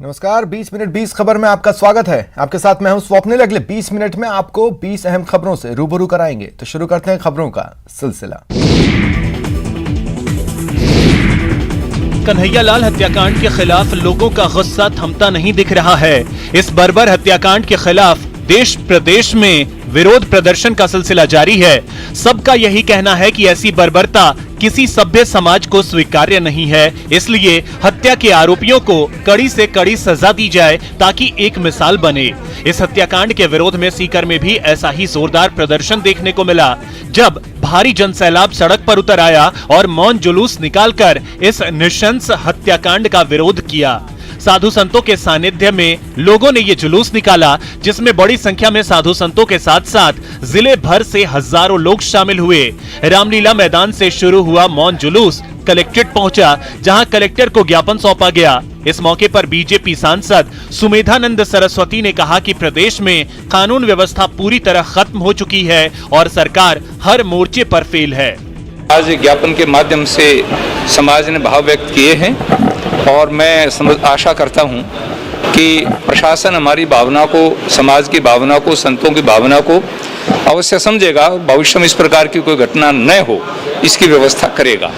नमस्कार, 20 मिनट 20 खबर में आपका स्वागत है। आपके साथ मैं हूं स्वप्निल। अगले 20 मिनट में आपको 20 अहम खबरों से रूबरू कराएंगे। तो शुरू करते हैं खबरों का सिलसिला। कन्हैयालाल हत्याकांड के खिलाफ लोगों का गुस्सा थमता नहीं दिख रहा है। इस बर्बर हत्याकांड के खिलाफ देश प्रदेश में विरोध प्रदर्शन का सिलसिला जारी है। सबका यही कहना है कि ऐसी बर्बरता किसी सभ्य समाज को स्वीकार्य नहीं है, इसलिए हत्या के आरोपियों को कड़ी से कड़ी सजा दी जाए ताकि एक मिसाल बने। इस हत्याकांड के विरोध में सीकर में भी ऐसा ही जोरदार प्रदर्शन देखने को मिला, जब भारी जनसैलाब सड़क पर उतर आया और मौन जुलूस निकालकर इस नृशंस हत्याकांड का विरोध किया। साधु संतों के सानिध्य में लोगों ने ये जुलूस निकाला, जिसमें बड़ी संख्या में साधु संतों के साथ साथ जिले भर से हजारों लोग शामिल हुए। रामलीला मैदान से शुरू हुआ मौन जुलूस कलेक्ट्रेट पहुंचा, जहां कलेक्टर को ज्ञापन सौंपा गया। इस मौके पर बीजेपी सांसद सुमेधानंद सरस्वती ने कहा कि प्रदेश में कानून व्यवस्था पूरी तरह खत्म हो चुकी है और सरकार हर मोर्चे पर फेल है। आज ज्ञापन के माध्यम से समाज ने भाव व्यक्त किए हैं और मैं आशा करता हूं कि प्रशासन हमारी भावना को, समाज की भावना को, संतों की भावना को अवश्य समझेगा। भविष्य में इस प्रकार की कोई घटना न हो, इसकी व्यवस्था करेगा।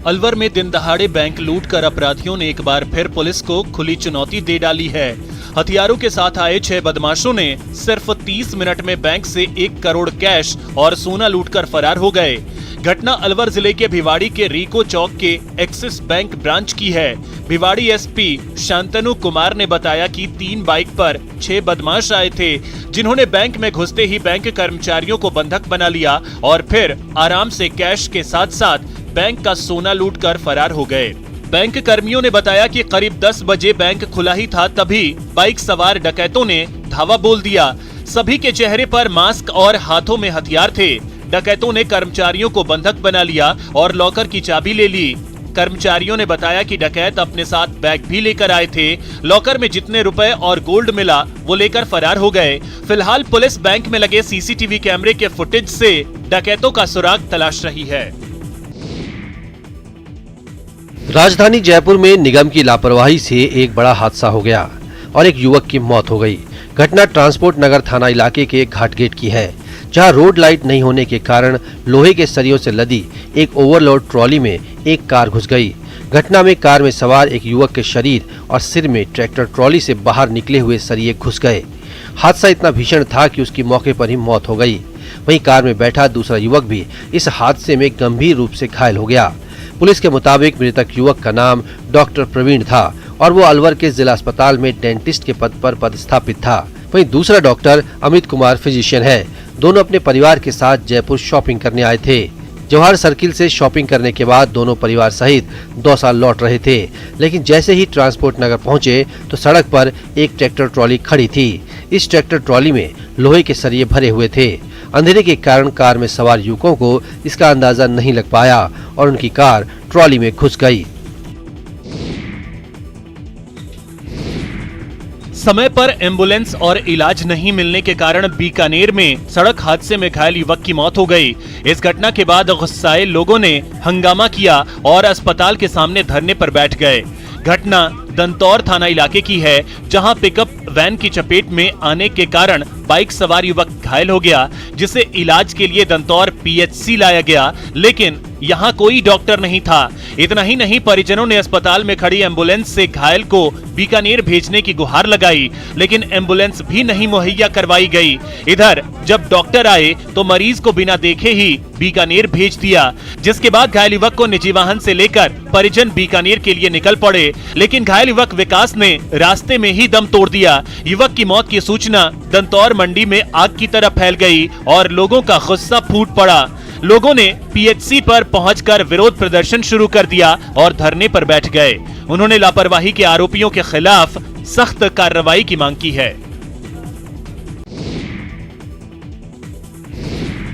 अलवर में दिन दहाड़े बैंक लूट कर अपराधियों ने एक बार फिर पुलिस को खुली चुनौती दे डाली है। हथियारों के साथ आए 6 बदमाशों ने सिर्फ 30 मिनट में बैंक से 1 करोड़ कैश और सोना लूटकर फरार हो गए। घटना अलवर जिले के भिवाड़ी के रीको चौक के एक्सिस बैंक ब्रांच की है। भिवाड़ी एसपी शांतनु कुमार ने बताया कि 3 बाइक पर 6 बदमाश आए थे, जिन्होंने बैंक में घुसते ही बैंक कर्मचारियों को बंधक बना लिया और फिर आराम से कैश के साथ साथ बैंक का सोना लूटकर फरार हो गए। बैंक कर्मियों ने बताया कि करीब 10 बजे बैंक खुला ही था, तभी बाइक सवार डकैतों ने धावा बोल दिया। सभी के चेहरे पर मास्क और हाथों में हथियार थे। डकैतों ने कर्मचारियों को बंधक बना लिया और लॉकर की चाबी ले ली। कर्मचारियों ने बताया कि डकैत अपने साथ बैग भी लेकर आए थे। लॉकर में जितने रुपए और गोल्ड मिला वो लेकर फरार हो गए। फिलहाल पुलिस बैंक में लगे सीसीटीवी कैमरे के फुटेज से डकैतों का सुराग तलाश रही है। राजधानी जयपुर में निगम की लापरवाही से एक बड़ा हादसा हो गया और एक युवक की मौत हो गई। घटना ट्रांसपोर्ट नगर थाना इलाके के घाट गेट की है, जहां रोड लाइट नहीं होने के कारण लोहे के सरियों से लदी एक ओवरलोड ट्रॉली में एक कार घुस गई। घटना में कार में सवार एक युवक के शरीर और सिर में ट्रैक्टर ट्रॉली से बाहर निकले हुए सरिये घुस गए। हादसा इतना भीषण था कि उसकी मौके पर ही मौत हो गई। वहीं कार में बैठा दूसरा युवक भी इस हादसे में गंभीर रूप से घायल हो गया। पुलिस के मुताबिक मृतक युवक का नाम डॉक्टर प्रवीण था और वो अलवर के जिला अस्पताल में डेंटिस्ट के पद पर पदस्थापित था। वहीं दूसरा डॉक्टर अमित कुमार फिजिशियन है। दोनों अपने परिवार के साथ जयपुर शॉपिंग करने आए थे। जवाहर सर्किल से शॉपिंग करने के बाद दोनों परिवार सहित दौसा लौट रहे थे, लेकिन जैसे ही ट्रांसपोर्ट नगर पहुंचे तो सड़क पर एक ट्रैक्टर ट्रॉली खड़ी थी। इस ट्रैक्टर ट्रॉली में लोहे के सरिये भरे हुए थे। अंधेरे के कारण कार में सवार युवकों को इसका अंदाजा नहीं लग पाया और उनकी कार ट्रॉली में घुस गई। समय पर एम्बुलेंस और इलाज नहीं मिलने के कारण बीकानेर में सड़क हादसे में घायल युवक की मौत हो गई। इस घटना के बाद गुस्साए लोगों ने हंगामा किया और अस्पताल के सामने धरने पर बैठ गए। घटना दंतौर थाना इलाके की है, जहां पिकअप वैन की चपेट में आने के कारण बाइक सवार युवक घायल हो गया, जिसे इलाज के लिए दंतौर पीएचसी लाया गया, लेकिन यहां कोई डॉक्टर नहीं था। इतना ही नहीं, परिजनों ने अस्पताल में खड़ी एम्बुलेंस से घायल को बीकानेर भेजने की गुहार लगाई, लेकिन एम्बुलेंस भी नहीं मुहैया करवाई गई। इधर जब डॉक्टर आए तो मरीज को बिना देखे ही बीकानेर भेज दिया, जिसके बाद घायल युवक को निजी वाहन से लेकर परिजन बीकानेर के लिए निकल पड़े, लेकिन घायल युवक विकास ने रास्ते में ही दम तोड़ दिया। युवक की मौत की सूचना दंतौर मंडी में आग की तरह फैल गई और लोगों का गुस्सा फूट पड़ा। लोगों ने पीएचसी पर पहुंचकर विरोध प्रदर्शन शुरू कर दिया और धरने पर बैठ गए। उन्होंने लापरवाही के आरोपियों के खिलाफ सख्त कार्रवाई की मांग की है।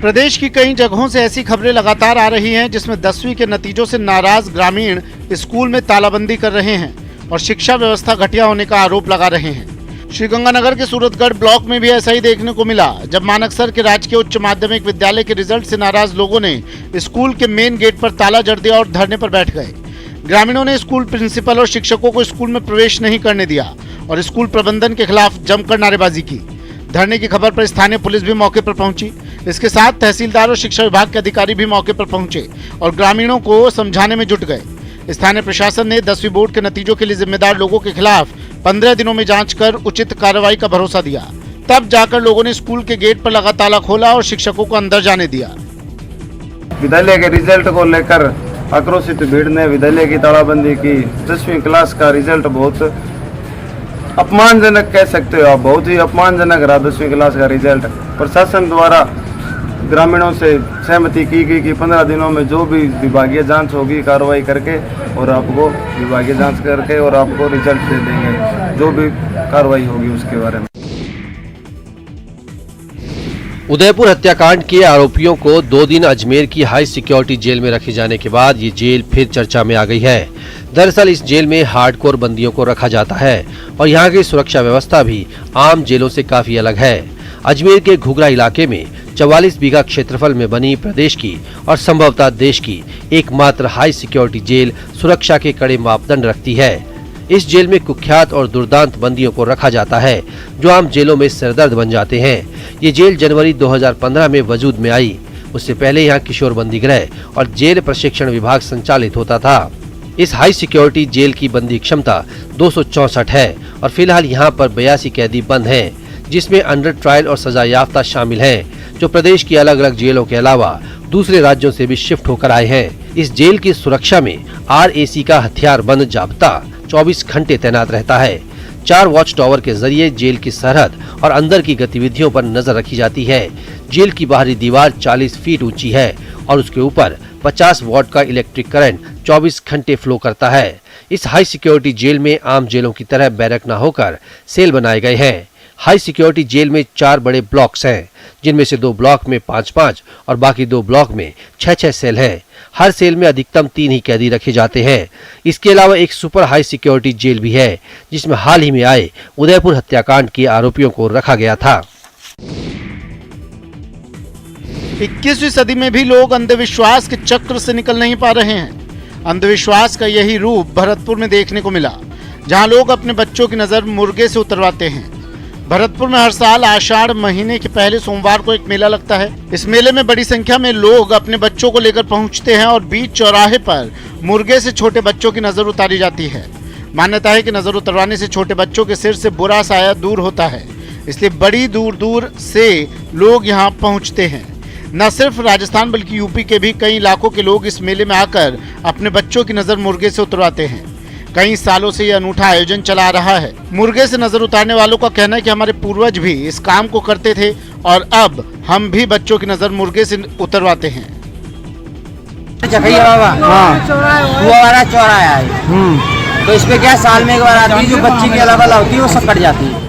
प्रदेश की कई जगहों से ऐसी खबरें लगातार आ रही हैं, जिसमें 10वीं के नतीजों से नाराज ग्रामीण स्कूल में तालाबंदी कर रहे हैं और शिक्षा व्यवस्था घटिया होने का आरोप लगा रहे हैं। श्रीगंगानगर के सूरतगढ़ ब्लॉक में भी ऐसा ही देखने को मिला, जब मानकसर के राजकीय उच्च माध्यमिक विद्यालय के रिजल्ट से नाराज लोगों ने स्कूल के मेन गेट पर ताला जड़ दिया और धरने पर बैठ गए। ग्रामीणों ने स्कूल प्रिंसिपल और शिक्षकों को स्कूल में प्रवेश नहीं करने दिया और स्कूल प्रबंधन के खिलाफ जमकर नारेबाजी की। धरने की खबर पर स्थानीय पुलिस भी मौके पर पहुंची। इसके साथ तहसीलदार और शिक्षा विभाग के अधिकारी भी मौके पर पहुंचे और ग्रामीणों को समझाने में जुट गए। स्थानीय प्रशासन ने 10वीं बोर्ड के नतीजों के लिए जिम्मेदार लोगों के खिलाफ 15 दिनों में जांच कर उचित कार्रवाई का भरोसा दिया। तब जाकर लोगों ने स्कूल के गेट पर लगा ताला खोला और शिक्षकों को अंदर जाने दिया। विद्यालय के रिजल्ट को लेकर आक्रोशित भीड़ ने विद्यालय की तालाबंदी की। 10वीं क्लास का रिजल्ट बहुत अपमानजनक कह सकते हो आप, बहुत ही अपमानजनक रहा 10वीं क्लास का रिजल्ट। प्रशासन द्वारा ग्रामीणों से सहमति की गई कि 15 दिनों में जो भी विभागीय जांच होगी कार्रवाई करके और आपको विभागीय जांच करके और आपको रिजल्ट दे देंगे, जो भी कार्रवाई होगी उसके बारे में। उदयपुर हत्याकांड के आरोपियों को 2 दिन अजमेर की हाई सिक्योरिटी जेल में रखे जाने के बाद ये जेल फिर चर्चा में आ गई है। दरअसल इस जेल में हार्डकोर बंदियों को रखा जाता है और यहाँ की सुरक्षा व्यवस्था भी आम जेलों से काफी अलग है। अजमेर के घुघरा इलाके में 44 बीघा क्षेत्रफल में बनी प्रदेश की और संभवतः देश की एकमात्र हाई सिक्योरिटी जेल सुरक्षा के कड़े मापदंड रखती है। इस जेल में कुख्यात और दुर्दांत बंदियों को रखा जाता है जो आम जेलों में सिरदर्द बन जाते हैं। ये जेल जनवरी 2015 में वजूद में आई। उससे पहले यहाँ किशोर बंदी गृह और जेल प्रशिक्षण विभाग संचालित होता था। इस हाई सिक्योरिटी जेल की बंदी क्षमता 264 है और फिलहाल यहाँ पर 82 कैदी बंद हैं, जिसमें अंडर ट्रायल और सजा याफ्ता शामिल हैं, जो प्रदेश की अलग अलग जेलों के अलावा दूसरे राज्यों से भी शिफ्ट होकर आए हैं। इस जेल की सुरक्षा में RAC का हथियार बंद जाब्ता 24 घंटे तैनात रहता है। 4 वॉच टावर के जरिए जेल की सरहद और अंदर की गतिविधियों पर नजर रखी जाती है। जेल की बाहरी दीवार 40 फीट ऊंची है और उसके ऊपर 50 वॉट का इलेक्ट्रिक करंट 24 घंटे फ्लो करता है। इस हाई सिक्योरिटी जेल में आम जेलों की तरह बैरक न होकर सेल बनाए गए हैं। हाई सिक्योरिटी जेल में 4 बड़े ब्लॉक्स हैं, जिनमें से 2 ब्लॉक में 5-5 और बाकी 2 ब्लॉक में 6-6 सेल हैं। हर सेल में अधिकतम 3 ही कैदी रखे जाते हैं। इसके अलावा एक सुपर हाई सिक्योरिटी जेल भी है, जिसमें हाल ही में आए उदयपुर हत्याकांड के आरोपियों को रखा गया था। 21वीं सदी में भी लोग अंधविश्वास के चक्र से निकल नहीं पा रहे हैं। अंधविश्वास का यही रूप भरतपुर में देखने को मिला, जहां लोग अपने बच्चों की नजर मुर्गे से उतरवाते हैं। भरतपुर में हर साल आषाढ़ महीने के पहले सोमवार को एक मेला लगता है। इस मेले में बड़ी संख्या में लोग अपने बच्चों को लेकर पहुंचते हैं और बीच चौराहे पर मुर्गे से छोटे बच्चों की नजर उतारी जाती है। मान्यता है कि नजर उतरवाने से छोटे बच्चों के सिर से बुरा साया दूर होता है, इसलिए बड़ी दूर दूर से लोग यहाँ पहुँचते हैं। न सिर्फ राजस्थान बल्कि यूपी के भी कई इलाकों के लोग इस मेले में आकर अपने बच्चों की नजर मुर्गे से उतरवाते हैं। कई सालों से यह अनूठा आयोजन चला आ रहा है। मुर्गे से नजर उतारने वालों का कहना है कि हमारे पूर्वज भी इस काम को करते थे और अब हम भी बच्चों की नजर मुर्गे से उतरवाते हैं। तो इस पे क्या साल में एक बार आती है, जो बच्ची की अलावा होती है वो सब कट जाती है।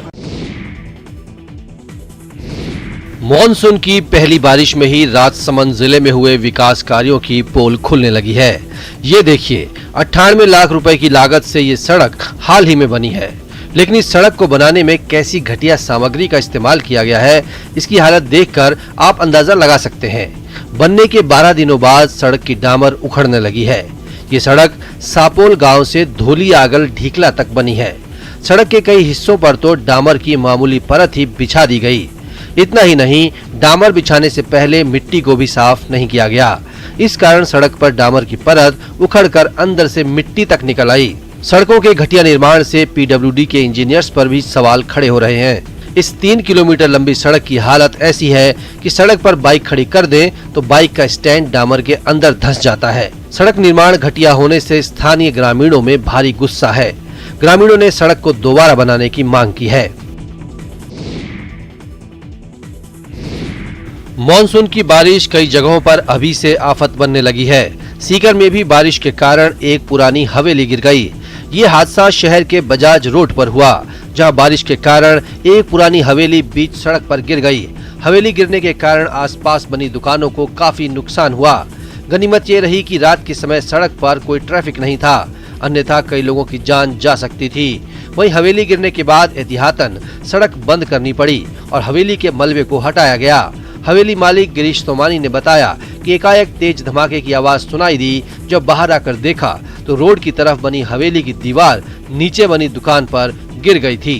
मॉनसून की पहली बारिश में ही राजसमंद जिले में हुए विकास कार्यों की पोल खुलने लगी है। ये देखिए, 98 लाख रुपए की लागत से ये सड़क हाल ही में बनी है, लेकिन इस सड़क को बनाने में कैसी घटिया सामग्री का इस्तेमाल किया गया है, इसकी हालत देखकर आप अंदाजा लगा सकते हैं। बनने के 12 दिनों बाद सड़क की डामर उखड़ने लगी है। ये सड़क सापोल गांव से धोली आगल ढीकला तक बनी है। सड़क के कई हिस्सों पर तो डामर की मामूली परत ही बिछा दी गई। इतना ही नहीं, डामर बिछाने से पहले मिट्टी को भी साफ नहीं किया गया। इस कारण सड़क पर डामर की परत उखड़कर अंदर से मिट्टी तक निकल आई। सड़कों के घटिया निर्माण से PWD के इंजीनियर्स पर भी सवाल खड़े हो रहे हैं। इस 3 किलोमीटर लंबी सड़क की हालत ऐसी है कि सड़क पर बाइक खड़ी कर दें तो बाइक का स्टैंड डामर के अंदर धंस जाता है। सड़क निर्माण घटिया होने से स्थानीय ग्रामीणों में भारी गुस्सा है। ग्रामीणों ने सड़क को दोबारा बनाने की मांग की है। मॉनसून की बारिश कई जगहों पर अभी से आफत बनने लगी है। सीकर में भी बारिश के कारण एक पुरानी हवेली गिर गई। ये हादसा शहर के बजाज रोड पर हुआ, जहां बारिश के कारण एक पुरानी हवेली बीच सड़क पर गिर गई। हवेली गिरने के कारण आसपास बनी दुकानों को काफी नुकसान हुआ। गनीमत ये रही कि रात के समय सड़क पर कोई ट्रैफिक नहीं था, अन्यथा कई लोगों की जान जा सकती थी। वहीं हवेली गिरने के बाद एहतियातन सड़क बंद करनी पड़ी और हवेली के मलबे को हटाया गया। हवेली मालिक गिरीश तोमानी ने बताया कि एकाएक तेज धमाके की आवाज सुनाई दी। जब बाहर आकर देखा तो रोड की तरफ बनी हवेली की दीवार नीचे बनी दुकान पर गिर गई थी।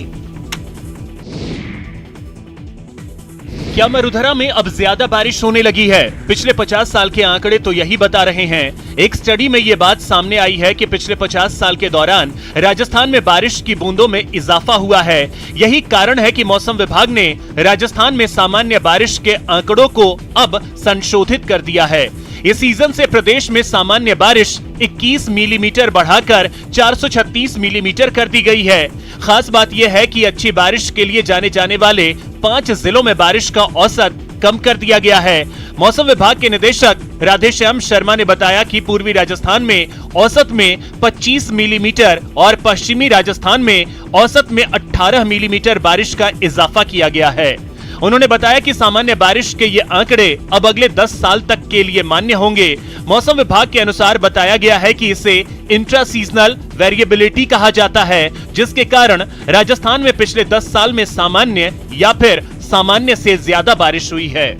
क्या मरुधरा में अब ज्यादा बारिश होने लगी है? पिछले 50 साल के आंकड़े तो यही बता रहे हैं। एक स्टडी में ये बात सामने आई है कि पिछले 50 साल के दौरान राजस्थान में बारिश की बूंदों में इजाफा हुआ है। यही कारण है कि मौसम विभाग ने राजस्थान में सामान्य बारिश के आंकड़ों को अब संशोधित कर दिया है। इस सीजन से प्रदेश में सामान्य बारिश 21 मिलीमीटर बढ़ाकर 436 मिलीमीटर कर दी गई है। खास बात यह है कि अच्छी बारिश के लिए जाने जाने वाले 5 जिलों में बारिश का औसत कम कर दिया गया है। मौसम विभाग के निदेशक राधेश्याम शर्मा ने बताया कि पूर्वी राजस्थान में औसत में 25 मिलीमीटर और पश्चिमी राजस्थान में औसत में 18 मिलीमीटर बारिश का इजाफा किया गया है। उन्होंने बताया कि सामान्य बारिश के ये आंकड़े अब अगले 10 साल तक के लिए मान्य होंगे। मौसम विभाग के अनुसार बताया गया है कि इसे इंट्रा सीजनल वेरिएबिलिटी कहा जाता है, जिसके कारण राजस्थान में पिछले 10 साल में सामान्य या फिर सामान्य से ज्यादा बारिश हुई है।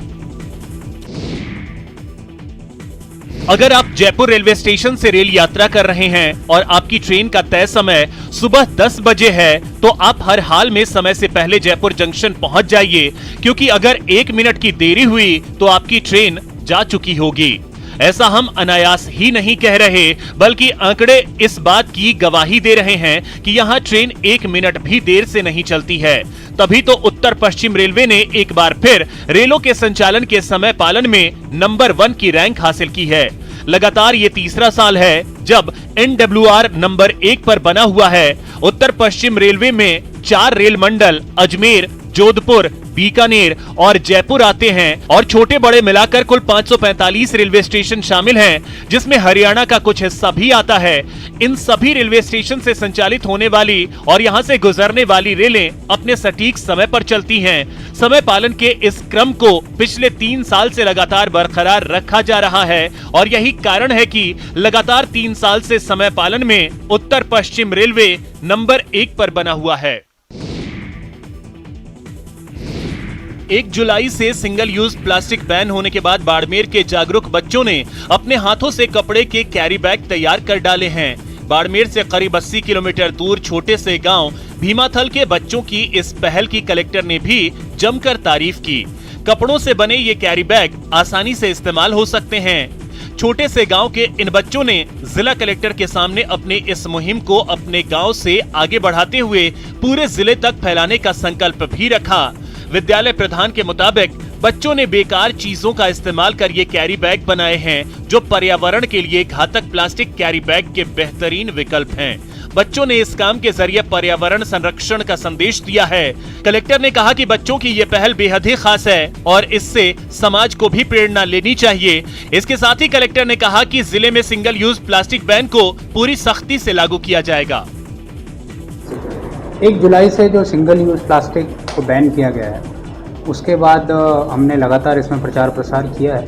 अगर आप जयपुर रेलवे स्टेशन से रेल यात्रा कर रहे हैं और आपकी ट्रेन का तय समय सुबह 10 बजे है, तो आप हर हाल में समय से पहले जयपुर जंक्शन पहुंच जाइए, क्योंकि अगर 1 मिनट की देरी हुई तो आपकी ट्रेन जा चुकी होगी। ऐसा हम अनायास ही नहीं कह रहे, बल्कि आंकड़े इस बात की गवाही दे रहे हैं कि यहाँ ट्रेन 1 मिनट भी देर से नहीं चलती है। तभी तो उत्तर पश्चिम रेलवे ने एक बार फिर रेलों के संचालन के समय पालन में नंबर 1 की रैंक हासिल की है। लगातार ये तीसरा साल है जब NWR नंबर 1 पर बना हुआ है। उत्तर पश्चिम रेलवे में 4 रेल मंडल अजमेर, जोधपुर, बीकानेर और जयपुर आते हैं और छोटे बड़े मिलाकर कुल 545 रेलवे स्टेशन शामिल हैं, जिसमें हरियाणा का कुछ हिस्सा भी आता है। इन सभी रेलवे स्टेशन से संचालित होने वाली और यहां से गुजरने वाली रेलें अपने सटीक समय पर चलती हैं। समय पालन के इस क्रम को पिछले 3 साल से लगातार बरकरार रखा जा रहा है और यही कारण है कि लगातार 3 साल से समय पालन में उत्तर पश्चिम रेलवे नंबर 1 पर बना हुआ है। 1 जुलाई से सिंगल यूज प्लास्टिक बैन होने के बाद बाड़मेर के जागरूक बच्चों ने अपने हाथों से कपड़े के कैरी बैग तैयार कर डाले हैं। बाड़मेर से करीब 80 किलोमीटर दूर छोटे से गांव भीमाथल के बच्चों की इस पहल की कलेक्टर ने भी जमकर तारीफ की। कपड़ों से बने ये कैरी बैग आसानी से इस्तेमाल हो सकते हैं। छोटे से गांव के इन बच्चों ने जिला कलेक्टर के सामने अपने इस मुहिम को अपने गांव से आगे बढ़ाते हुए पूरे जिले तक फैलाने का संकल्प भी रखा। विद्यालय प्रधान के मुताबिक बच्चों ने बेकार चीजों का इस्तेमाल कर ये कैरी बैग बनाए हैं, जो पर्यावरण के लिए घातक प्लास्टिक कैरी बैग के बेहतरीन विकल्प हैं। बच्चों ने इस काम के जरिए पर्यावरण संरक्षण का संदेश दिया है। कलेक्टर ने कहा कि बच्चों की ये पहल बेहद ही खास है और इससे समाज को भी प्रेरणा लेनी चाहिए। इसके साथ ही कलेक्टर ने कहा कि जिले में सिंगल यूज प्लास्टिक बैन को पूरी सख्ती से लागू किया जाएगा। 1 जुलाई से जो सिंगल यूज़ प्लास्टिक को बैन किया गया है, उसके बाद हमने लगातार इसमें प्रचार प्रसार किया है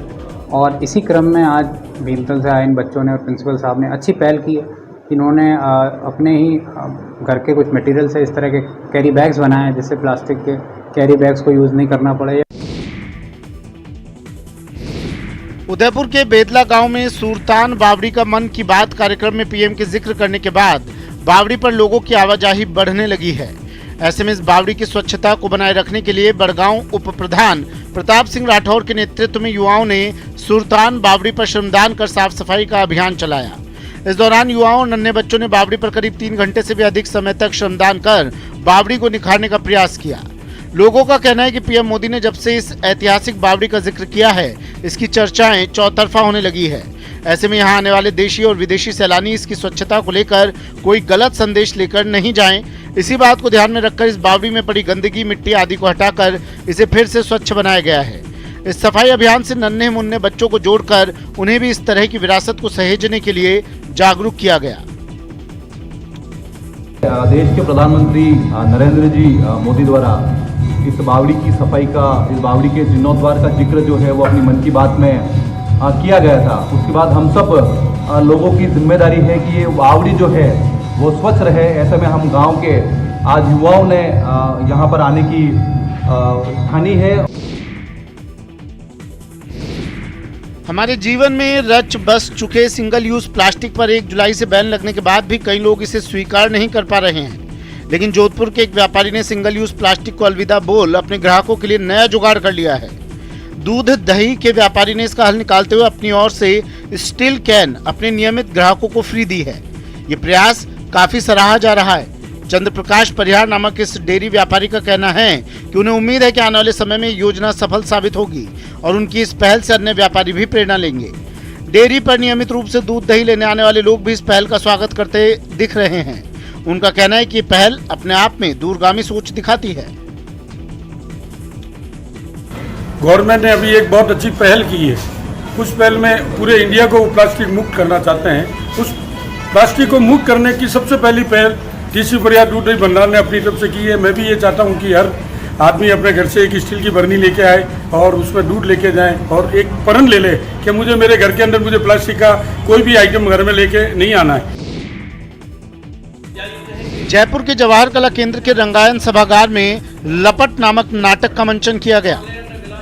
और इसी क्रम में आज भीमतल से आए इन बच्चों ने और प्रिंसिपल साहब ने अच्छी पहल की है। इन्होंने अपने ही घर के कुछ मटेरियल से इस तरह के कैरी बैग्स बनाए हैं, जिससे प्लास्टिक के कैरी बैग्स को यूज़ नहीं करना पड़े। उदयपुर के बेदला गांव में सुल्तान बावड़ी का मन की बात कार्यक्रम में पीएम के जिक्र करने के बाद बावड़ी पर लोगों की आवाजाही बढ़ने लगी है। ऐसे में इस बावड़ी की स्वच्छता को बनाए रखने के लिए बड़गांव उप प्रधान प्रताप सिंह राठौर के नेतृत्व में युवाओं ने सुल्तान बावड़ी पर श्रमदान कर साफ सफाई का अभियान चलाया। इस दौरान युवाओं और नन्हे बच्चों ने बावड़ी पर करीब 3 घंटे से भी अधिक समय तक श्रमदान कर बावड़ी को निखारने का प्रयास किया। लोगों का कहना है कि पीएम मोदी ने जब से इस ऐतिहासिक बावड़ी का जिक्र किया है, इसकी चर्चाएं चौतरफा होने लगी है। ऐसे में यहाँ आने वाले देशी और विदेशी सैलानी इसकी स्वच्छता को लेकर कोई गलत संदेश लेकर नहीं जाएं। इसी बात को ध्यान में रखकर इस बावड़ी में पड़ी गंदगी, मिट्टी आदि को हटाकर इसे फिर से स्वच्छ बनाया गया है। इस सफाई अभियान से नन्हे मुन्ने बच्चों को जोड़कर उन्हें भी इस तरह की विरासत को सहेजने के लिए जागरूक किया गया। देश के प्रधानमंत्री नरेंद्र जी मोदी द्वारा इस बावड़ी की सफाई का, इस बावड़ी के जीर्णोद्धार का जिक्र जो है वो अपनी मन की बात में किया गया था। उसके बाद हम सब लोगों की जिम्मेदारी है कि ये बावड़ी जो है वो स्वच्छ रहे। ऐसे में हम गांव के आज युवाओं ने यहाँ पर आने की ठानी है। हमारे जीवन में रच बस चुके सिंगल यूज प्लास्टिक पर 1 जुलाई से बैन लगने के बाद भी कई लोग इसे स्वीकार नहीं कर पा रहे हैं। लेकिन जोधपुर के एक व्यापारी ने सिंगल यूज प्लास्टिक को अलविदा बोल अपने ग्राहकों के लिए नया जुगाड़ कर लिया है। दूध दही के व्यापारी ने इसका हल निकालते हुए अपनी ओर से स्टील कैन अपने नियमित ग्राहकों को फ्री दी है। ये प्रयास काफी सराहा जा रहा है। चंद्र प्रकाश परिहार नामक इस डेयरी व्यापारी का कहना है कि उन्हें उम्मीद है कि आने वाले समय में योजना सफल साबित होगी और उनकी इस पहल से अन्य व्यापारी भी प्रेरणा लेंगे। डेयरी पर नियमित रूप से दूध दही लेने आने वाले लोग भी इस पहल का स्वागत करते दिख रहे हैं। उनका कहना है कि ये पहल अपने आप में दूरगामी सोच दिखाती है। गवर्नमेंट ने अभी एक बहुत अच्छी पहल की है। उस पहल में पूरे इंडिया को प्लास्टिक मुक्त करना चाहते हैं। उस प्लास्टिक को मुक्त करने की सबसे पहली पहल टीसी परिहार दूध दही भंडार ने अपनी तरफ से की है। मैं भी ये चाहता हूँ कि हर आदमी अपने घर से एक स्टील की बरनी लेके आए और उसमें दूध लेके जाएं और एक प्रण ले ले कि मुझे मेरे घर के अंदर मुझे प्लास्टिक का कोई भी आइटम घर में लेके नहीं आना है। जयपुर के जवाहर कला केंद्र के रंगायन सभागार में लपट नामक नाटक का मंचन किया गया।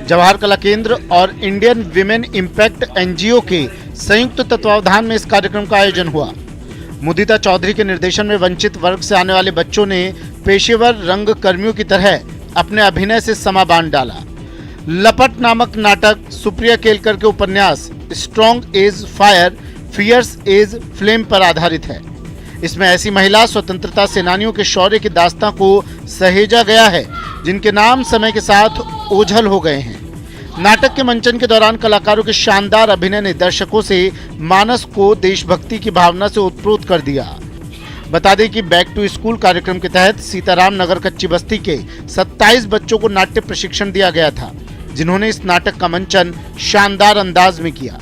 जवाहर कला केंद्र और इंडियन विमेन इम्पैक्ट एनजीओ के संयुक्त तत्वावधान में इस कार्यक्रम का आयोजन हुआ। मुदिता चौधरी के निर्देशन में वंचित वर्ग से आने वाले बच्चों ने पेशेवर रंग कर्मियों की तरह अपने अभिनय से समा बांध डाला। लपट नामक नाटक सुप्रिया केलकर के उपन्यास strong as fire fierce as flame पर आधारित है। इसमें ऐसी महिला स्वतंत्रता सेनानियों के शौर्य की दास्तां को सहेजा गया है जिनके नाम समय के साथ ओझल हो गए हैं। नाटक के मंचन के दौरान कलाकारों के शानदार अभिनय ने दर्शकों से मानस को देशभक्ति की भावना से ओतप्रोत कर दिया। बता दें कि बैक टू स्कूल कार्यक्रम के तहत सीताराम नगर कच्ची बस्ती के 27 बच्चों को नाट्य प्रशिक्षण दिया गया था, जिन्होंने इस नाटक का मंचन शानदार अंदाज में किया।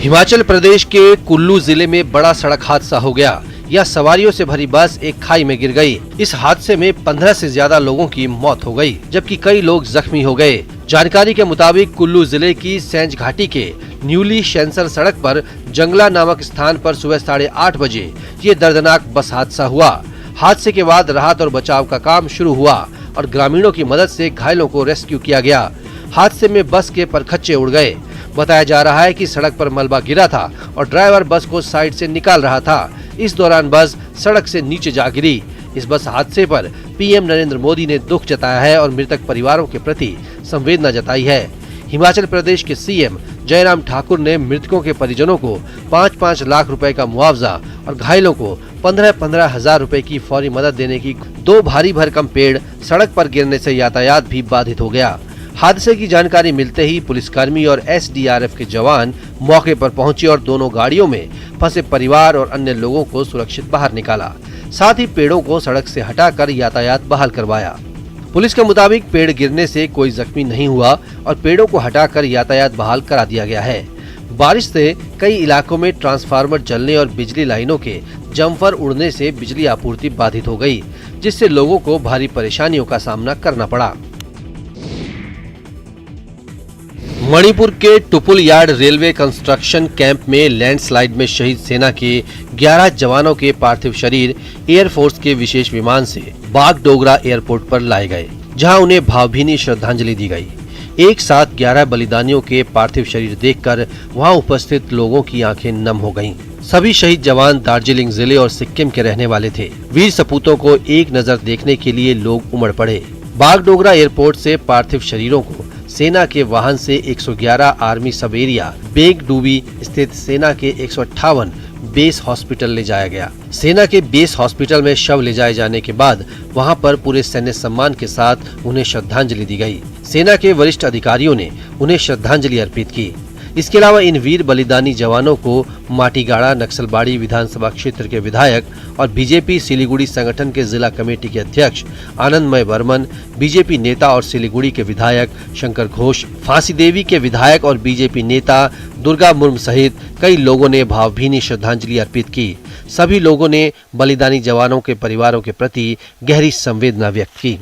हिमाचल प्रदेश के कुल्लू जिले में बड़ा सड़क हादसा हो गया। यह सवारियों से भरी बस एक खाई में गिर गई। इस हादसे में 15 से ज्यादा लोगों की मौत हो गई, जबकि कई लोग जख्मी हो गए। जानकारी के मुताबिक कुल्लू जिले की सेंज घाटी के न्यूली शेंसर सड़क पर जंगला नामक स्थान पर सुबह 8:30 बजे ये दर्दनाक बस हादसा हुआ। हादसे के बाद राहत और बचाव का काम शुरू हुआ और ग्रामीणों की मदद से घायलों को रेस्क्यू किया गया। हादसे में बस के परखच्चे उड़ गए। बताया जा रहा है कि सड़क पर मलबा गिरा था और ड्राइवर बस को साइड से निकाल रहा था। इस दौरान बस सड़क से नीचे जा गिरी। इस बस हादसे पर पीएम नरेंद्र मोदी ने दुख जताया है और मृतक परिवारों के प्रति संवेदना जताई है। हिमाचल प्रदेश के सीएम जयराम ठाकुर ने मृतकों के परिजनों को 5-5 लाख रुपए का मुआवजा और घायलों को 15-15 हजार रुपए की फौरी मदद देने की। 2 भारी भरकम पेड़ सड़क पर गिरने से यातायात भी बाधित हो गया। हादसे की जानकारी मिलते ही पुलिसकर्मी और एसडीआरएफ के जवान मौके पर पहुंचे और दोनों गाड़ियों में फंसे परिवार और अन्य लोगों को सुरक्षित बाहर निकाला। साथ ही पेड़ों को सड़क से हटाकर यातायात बहाल करवाया। पुलिस के मुताबिक पेड़ गिरने से कोई जख्मी नहीं हुआ और पेड़ों को हटाकर यातायात बहाल करा दिया गया है। बारिश से कई इलाकों में ट्रांसफार्मर जलने और बिजली लाइनों के जम्पर उड़ने से बिजली आपूर्ति बाधित हो गई, जिससे लोगों को भारी परेशानियों का सामना करना पड़ा। मणिपुर के टुपुल यार्ड रेलवे कंस्ट्रक्शन कैंप में लैंडस्लाइड में शहीद सेना के 11 जवानों के पार्थिव शरीर एयरफोर्स के विशेष विमान से बागडोगरा एयरपोर्ट पर लाए गए, जहां उन्हें भावभीनी श्रद्धांजलि दी गई। एक साथ 11 बलिदानियों के पार्थिव शरीर देखकर वहां उपस्थित लोगों की आंखें नम हो गईं। सभी शहीद जवान दार्जिलिंग जिले और सिक्किम के रहने वाले थे। वीर सपूतों को एक नजर देखने के लिए लोग उमड़ पड़े। बागडोगरा एयरपोर्ट से पार्थिव शरीरों को सेना के वाहन से 111 आर्मी सब एरिया बेगडूबी स्थित सेना के 158 बेस हॉस्पिटल ले जाया गया। सेना के बेस हॉस्पिटल में शव ले जाए जाने के बाद वहां पर पूरे सैन्य सम्मान के साथ उन्हें श्रद्धांजलि दी गई। सेना के वरिष्ठ अधिकारियों ने उन्हें श्रद्धांजलि अर्पित की। इसके अलावा इन वीर बलिदानी जवानों को माटीगाड़ा नक्सलबाड़ी विधानसभा क्षेत्र के विधायक और बीजेपी सिलीगुड़ी संगठन के जिला कमेटी के अध्यक्ष आनंदमय बर्मन, बीजेपी नेता और सिलीगुड़ी के विधायक शंकर घोष, फांसी देवी के विधायक और बीजेपी नेता दुर्गा मुर्मू सहित कई लोगों ने भावभीनी श्रद्धांजलि अर्पित की। सभी लोगों ने बलिदानी जवानों के परिवारों के प्रति गहरी संवेदना व्यक्त की।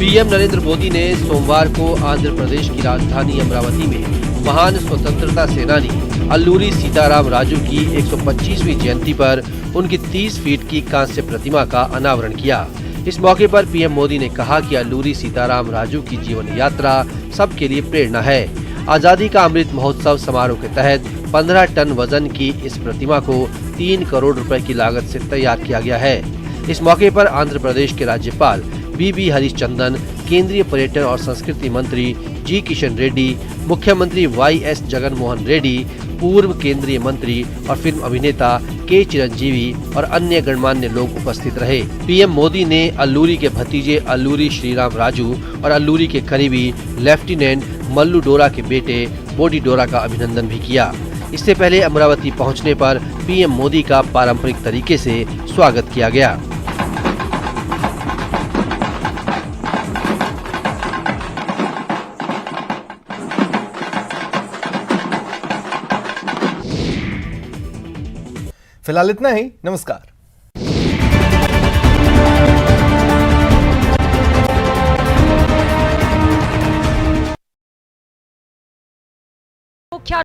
पीएम नरेंद्र मोदी ने सोमवार को आंध्र प्रदेश की राजधानी अमरावती में महान स्वतंत्रता सेनानी अल्लूरी सीताराम राजू की 125वीं जयंती पर उनकी 30 फीट की कांस्य प्रतिमा का अनावरण किया। इस मौके पर पीएम मोदी ने कहा कि अल्लूरी सीताराम राजू की जीवन यात्रा सबके लिए प्रेरणा है। आजादी का अमृत महोत्सव समारोह के तहत 15 टन वजन की इस प्रतिमा को 3 करोड़ रुपए की लागत से तैयार किया गया है। इस मौके पर आंध्र प्रदेश के राज्यपाल बीबी हरिश्चंदन, केंद्रीय पर्यटन और संस्कृति मंत्री जी किशन रेड्डी, मुख्यमंत्री वाईएस जगन मोहन रेड्डी, पूर्व केंद्रीय मंत्री और फिल्म अभिनेता के चिरंजीवी और अन्य गणमान्य लोग उपस्थित रहे। पीएम मोदी ने अल्लूरी के भतीजे अल्लूरी श्रीराम राजू और अल्लूरी के करीबी लेफ्टिनेंट मल्लू डोरा के बेटे बोडी डोरा का अभिनंदन भी किया। इससे पहले अमरावती पहुंचने पर पीएम मोदी का पारंपरिक तरीके से स्वागत किया गया। फिलहाल इतना ही। नमस्कार। मुख्य